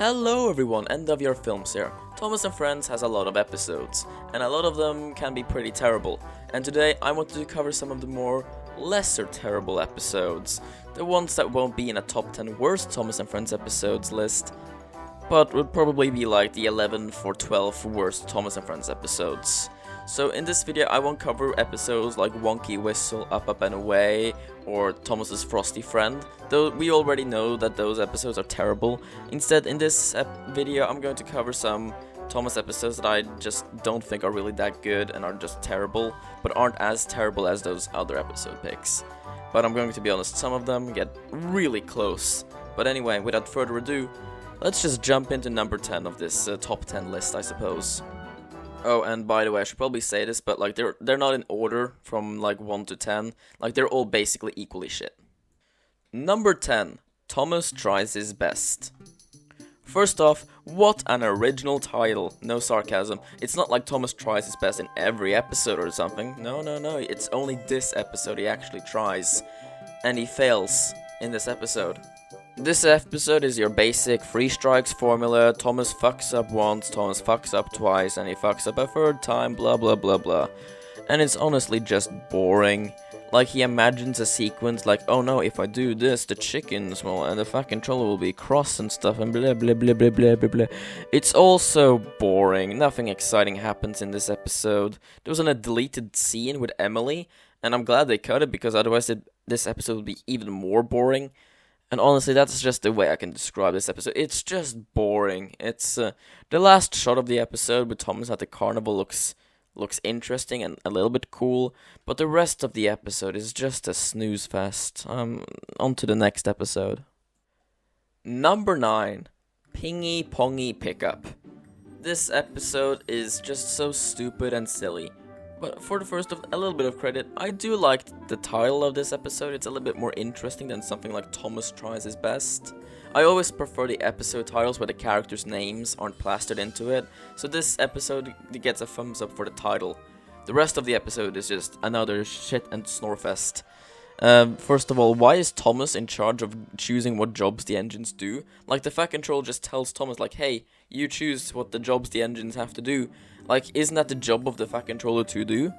Hello everyone, NWR Films here. Thomas and Friends has a lot of episodes, and a lot of them can be pretty terrible. And today I wanted to cover some of the more lesser terrible episodes. The ones that won't be in a top 10 worst Thomas and Friends episodes list, but would probably be like the 11 or 12 worst Thomas and Friends episodes. So in this video I won't cover episodes like Wonky Whistle, Up Up and Away, or Thomas's Frosty Friend, though we already know that those episodes are terrible. Instead, in this video I'm going to cover some Thomas episodes that I just don't think are really that good and are just terrible, but aren't as terrible as those other episode picks. But I'm going to be honest, some of them get really close. But anyway, without further ado, let's just jump into number 10 of this top 10 list, I suppose. Oh, and by the way, I should probably say this, but like they're not in order from like 1 to 10. Like they're all basically equally shit. Number 10, Thomas Tries His Best. First off, what an original title. No sarcasm. It's not like Thomas tries his best in every episode or something. No. It's only this episode he actually tries. And he fails in this episode. This episode is your basic 3 strikes formula. Thomas fucks up once, Thomas fucks up twice, and he fucks up a third time, blah blah blah blah. And it's honestly just boring. Like he imagines a sequence like, oh no, if I do this, the chickens will, and the fucking troll will be cross and stuff, and blah blah blah blah blah blah blah. It's all so boring. Nothing exciting happens in this episode. There was a deleted scene with Emily, and I'm glad they cut it because otherwise this episode would be even more boring. And honestly, that's just the way I can describe this episode. It's just boring. It's the last shot of the episode with Thomas at the carnival looks interesting and a little bit cool, but the rest of the episode is just a snooze fest. On to the next episode. Number 9, Pingy Pongy Pickup. This episode is just so stupid and silly. But for the first of a little bit of credit, I do like the title of this episode. It's a little bit more interesting than something like Thomas Tries His Best. I always prefer the episode titles where the characters' names aren't plastered into it, so this episode gets a thumbs up for the title. The rest of the episode is just another shit and snore fest. First of all, why is Thomas in charge of choosing what jobs the engines do? Like, the Fat Control just tells Thomas, like, hey, you choose what the jobs the engines have to do. Like, isn't that the job of the Fat Controller to do?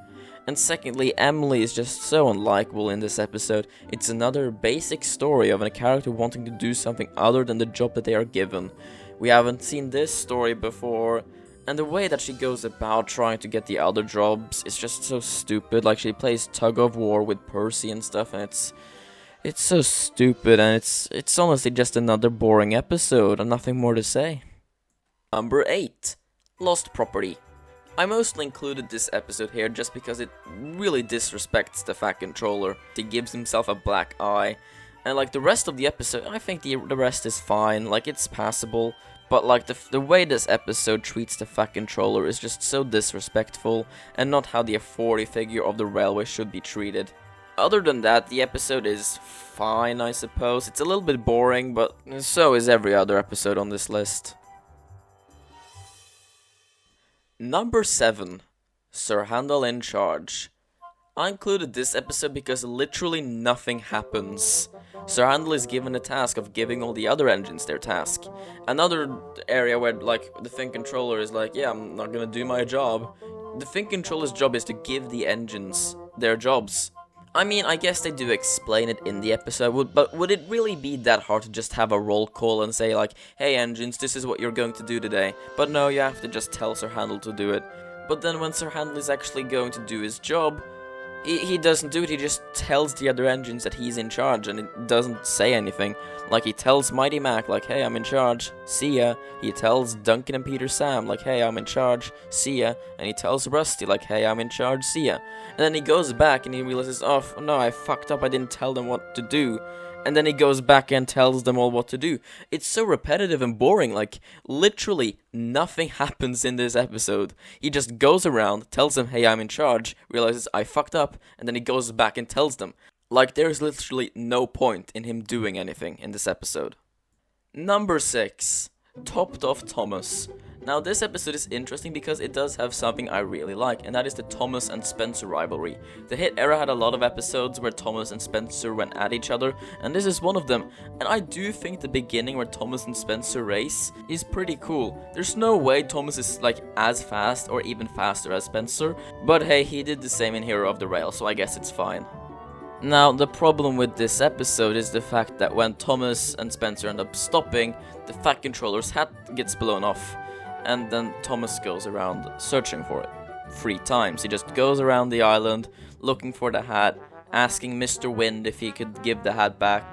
And secondly, Emily is just so unlikable in this episode. It's another basic story of a character wanting to do something other than the job that they are given. We haven't seen this story before, and the way that she goes about trying to get the other jobs is just so stupid. Like, she plays tug of war with Percy and stuff, and it's so stupid, and it's honestly just another boring episode, and nothing more to say. Number 8, Lost Property. I mostly included this episode here just because it really disrespects the Fat Controller. He gives himself a black eye, and like the rest of the episode, I think the rest is fine, like it's passable, but like the way this episode treats the Fat Controller is just so disrespectful, and not how the authority figure of the railway should be treated. Other than that, the episode is fine, I suppose. It's a little bit boring, but so is every other episode on this list. Number 7, Sir Handel in Charge. I included this episode because literally nothing happens. Sir Handel is given the task of giving all the other engines their task. Another area where like the Fin Controller is like, yeah, I'm not gonna do my job. The Fin Controller's job is to give the engines their jobs. I mean, I guess they do explain it in the episode, but would it really be that hard to just have a roll call and say like, hey engines, this is what you're going to do today? But no, you have to just tell Sir Handel to do it. But then when Sir Handel is actually going to do his job, he doesn't do it, he just tells the other engines that he's in charge, and it doesn't say anything. Like, he tells Mighty Mac, like, hey, I'm in charge, see ya. He tells Duncan and Peter Sam, like, hey, I'm in charge, see ya. And he tells Rusty, like, hey, I'm in charge, see ya. And then he goes back and he realizes, oh, no, I fucked up, I didn't tell them what to do. And then he goes back and tells them all what to do. It's so repetitive and boring, like, literally nothing happens in this episode. He just goes around, tells them, hey, I'm in charge, realizes I fucked up, and then he goes back and tells them. Like, there's literally no point in him doing anything in this episode. Number 6, Topped Off Thomas. Now this episode is interesting because it does have something I really like, and that is the Thomas and Spencer rivalry. The hit era had a lot of episodes where Thomas and Spencer went at each other, and this is one of them. And I do think the beginning where Thomas and Spencer race is pretty cool. There's no way Thomas is like as fast or even faster as Spencer, but hey, he did the same in Hero of the Rail, so I guess it's fine. Now, the problem with this episode is the fact that when Thomas and Spencer end up stopping, the Fat Controller's hat gets blown off. And then Thomas goes around searching for it 3 times. He just goes around the island looking for the hat, asking Mr. Wind if he could give the hat back,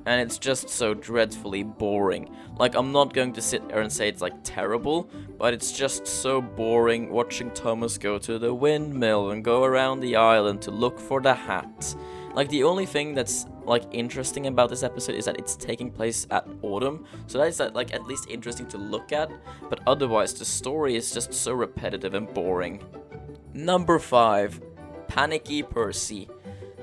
and it's just so dreadfully boring. Like, I'm not going to sit there and say it's like terrible, but it's just so boring watching Thomas go to the windmill and go around the island to look for the hat. Like, the only thing that's like interesting about this episode is that it's taking place at autumn, so that is like at least interesting to look at, but otherwise the story is just so repetitive and boring. Number 5, Panicky Percy.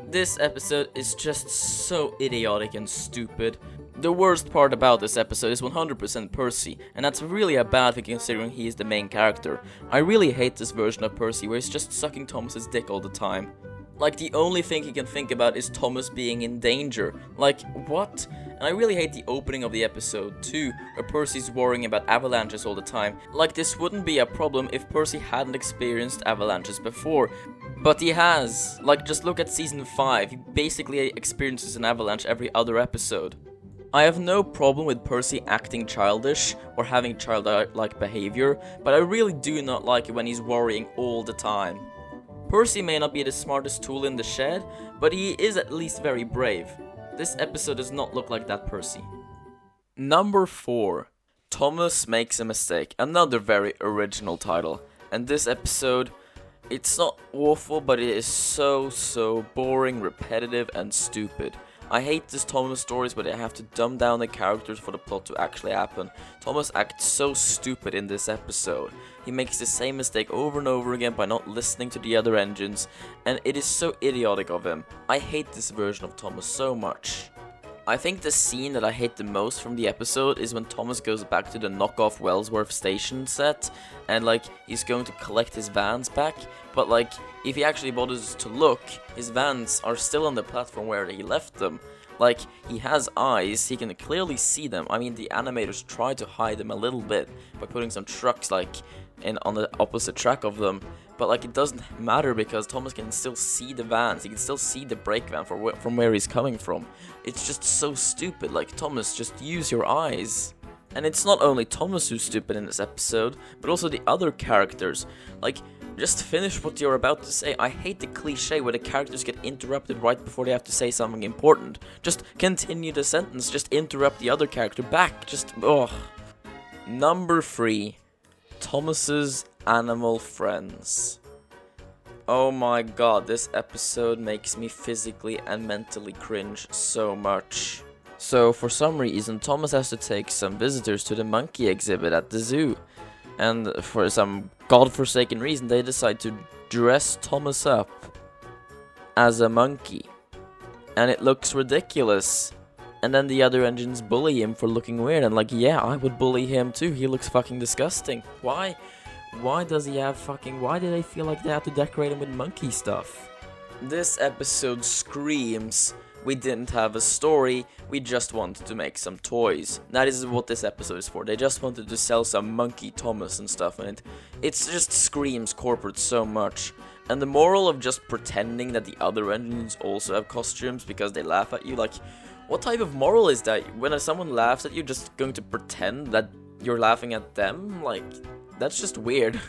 This episode is just so idiotic and stupid. The worst part about this episode is 100% Percy, and that's really a bad thing considering he is the main character. I really hate this version of Percy where he's just sucking Thomas's dick all the time. Like, the only thing he can think about is Thomas being in danger. Like, what? And I really hate the opening of the episode too, where Percy's worrying about avalanches all the time. Like, this wouldn't be a problem if Percy hadn't experienced avalanches before. But he has. Like, just look at season 5, he basically experiences an avalanche every other episode. I have no problem with Percy acting childish or having childlike behavior, but I really do not like it when he's worrying all the time. Percy may not be the smartest tool in the shed, but he is at least very brave. This episode does not look like that Percy. Number 4, Thomas Makes a Mistake, another very original title. And this episode, it's not awful, but it is so boring, repetitive, and stupid. I hate these Thomas stories where they have to dumb down the characters for the plot to actually happen. Thomas acts so stupid in this episode. He makes the same mistake over and over again by not listening to the other engines, and it is so idiotic of him. I hate this version of Thomas so much. I think the scene that I hate the most from the episode is when Thomas goes back to the knockoff Wellsworth station set, and like, he's going to collect his vans back, but like, if he actually bothers to look, his vans are still on the platform where he left them. Like, he has eyes, he can clearly see them. I mean, the animators try to hide them a little bit by putting some trucks like on the opposite track of them, but like, it doesn't matter because Thomas can still see the vans, he can still see the brake van from where he's coming from. It's just so stupid. Like, Thomas, just use your eyes. And it's not only Thomas who's stupid in this episode, but also the other characters. Like, just finish what you're about to say. I hate the cliche where the characters get interrupted right before they have to say something important. Just continue the sentence, just interrupt the other character back, just ugh. Number 3, Thomas's animal friends. Oh my god, this episode makes me physically and mentally cringe so much. So, for some reason, Thomas has to take some visitors to the monkey exhibit at the zoo. And for some godforsaken reason, they decide to dress Thomas up as a monkey. And it looks ridiculous. And then the other engines bully him for looking weird. And like, yeah, I would bully him too. He looks fucking disgusting. Why? Why does he have fucking... Why do they feel like they have to decorate him with monkey stuff? This episode screams, we didn't have a story, we just wanted to make some toys. That is what this episode is for. They just wanted to sell some monkey Thomas and stuff, and it just screams corporate so much. And the moral of just pretending that the other engines also have costumes because they laugh at you, like, what type of moral is that? When someone laughs at you, just going to pretend that you're laughing at them? Like, that's just weird.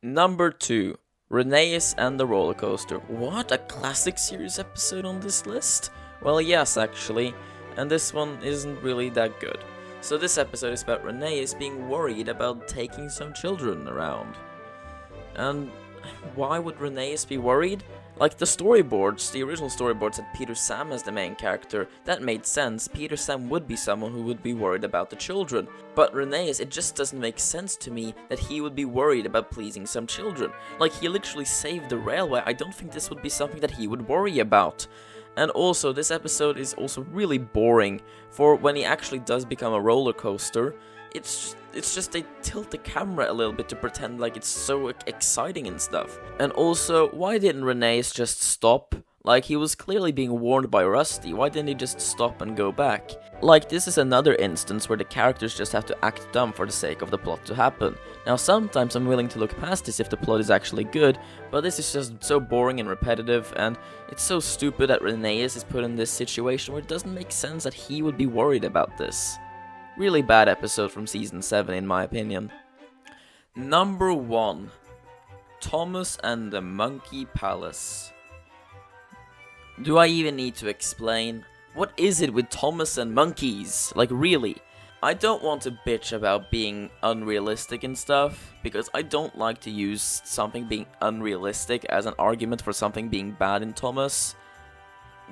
Number 2, Rheneas and the roller coaster. What? A classic series episode on this list? Well, yes, actually, and this one isn't really that good. So this episode is about Rheneas being worried about taking some children around. And why would Rheneas be worried? Like, the storyboards, the original storyboards had Peter Sam as the main character. That made sense. Peter Sam would be someone who would be worried about the children. But Rheneas, it just doesn't make sense to me that he would be worried about pleasing some children. Like, he literally saved the railway. I don't think this would be something that he would worry about. And also, this episode is also really boring, for when he actually does become a roller coaster, it's just they tilt the camera a little bit to pretend like it's so exciting and stuff. And also, why didn't Renee's just stop? Like, he was clearly being warned by Rusty, why didn't he just stop and go back? Like, this is another instance where the characters just have to act dumb for the sake of the plot to happen. Now, sometimes I'm willing to look past this if the plot is actually good, but this is just so boring and repetitive, and it's so stupid that Renee's is put in this situation where it doesn't make sense that he would be worried about this. Really bad episode from Season 7 in my opinion. Number 1. Thomas and the Monkey Palace. Do I even need to explain? What is it with Thomas and monkeys? Like, really? I don't want to bitch about being unrealistic and stuff, because I don't like to use something being unrealistic as an argument for something being bad in Thomas.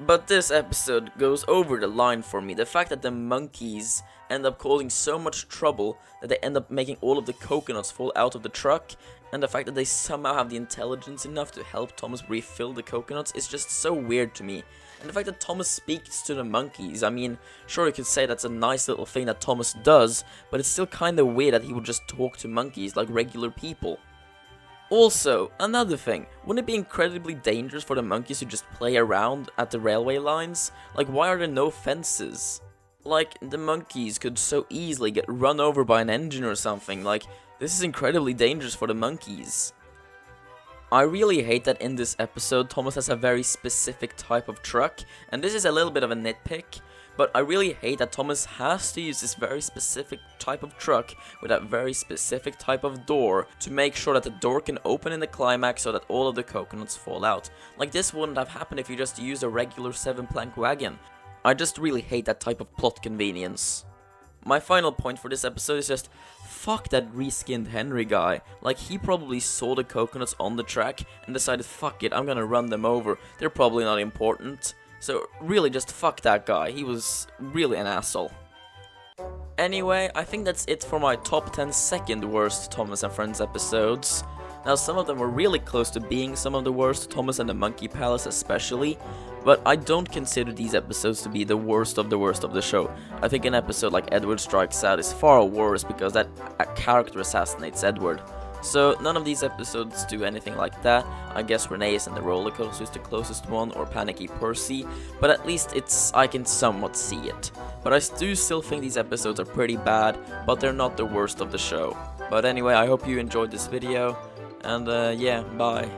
But this episode goes over the line for me. The fact that the monkeys end up causing so much trouble that they end up making all of the coconuts fall out of the truck, and the fact that they somehow have the intelligence enough to help Thomas refill the coconuts is just so weird to me. And the fact that Thomas speaks to the monkeys, I mean, sure you could say that's a nice little thing that Thomas does, but it's still kinda weird that he would just talk to monkeys like regular people. Also, another thing, wouldn't it be incredibly dangerous for the monkeys to just play around at the railway lines? Like, why are there no fences? Like, the monkeys could so easily get run over by an engine or something. Like, this is incredibly dangerous for the monkeys. I really hate that in this episode Thomas has a very specific type of truck, and this is a little bit of a nitpick, but I really hate that Thomas has to use this very specific type of truck with that very specific type of door to make sure that the door can open in the climax so that all of the coconuts fall out. Like, this wouldn't have happened if you just used a regular 7-plank wagon. I just really hate that type of plot convenience. My final point for this episode is just, fuck that reskinned Henry guy. Like, he probably saw the coconuts on the track and decided, fuck it, I'm gonna run them over. They're probably not important. So really just fuck that guy, he was really an asshole. Anyway, I think that's it for my top 10 second worst Thomas and Friends episodes. Now, some of them were really close to being some of the worst, Thomas and the Monkey Palace especially, but I don't consider these episodes to be the worst of the show. I think an episode like Edward Strikes Out is far worse because that character assassinates Edward. So none of these episodes do anything like that. I guess Renee's and the roller coaster is the closest one, or Panicky Percy, but at least I can somewhat see it. But I do still think these episodes are pretty bad, but they're not the worst of the show. But anyway, I hope you enjoyed this video, and yeah, bye.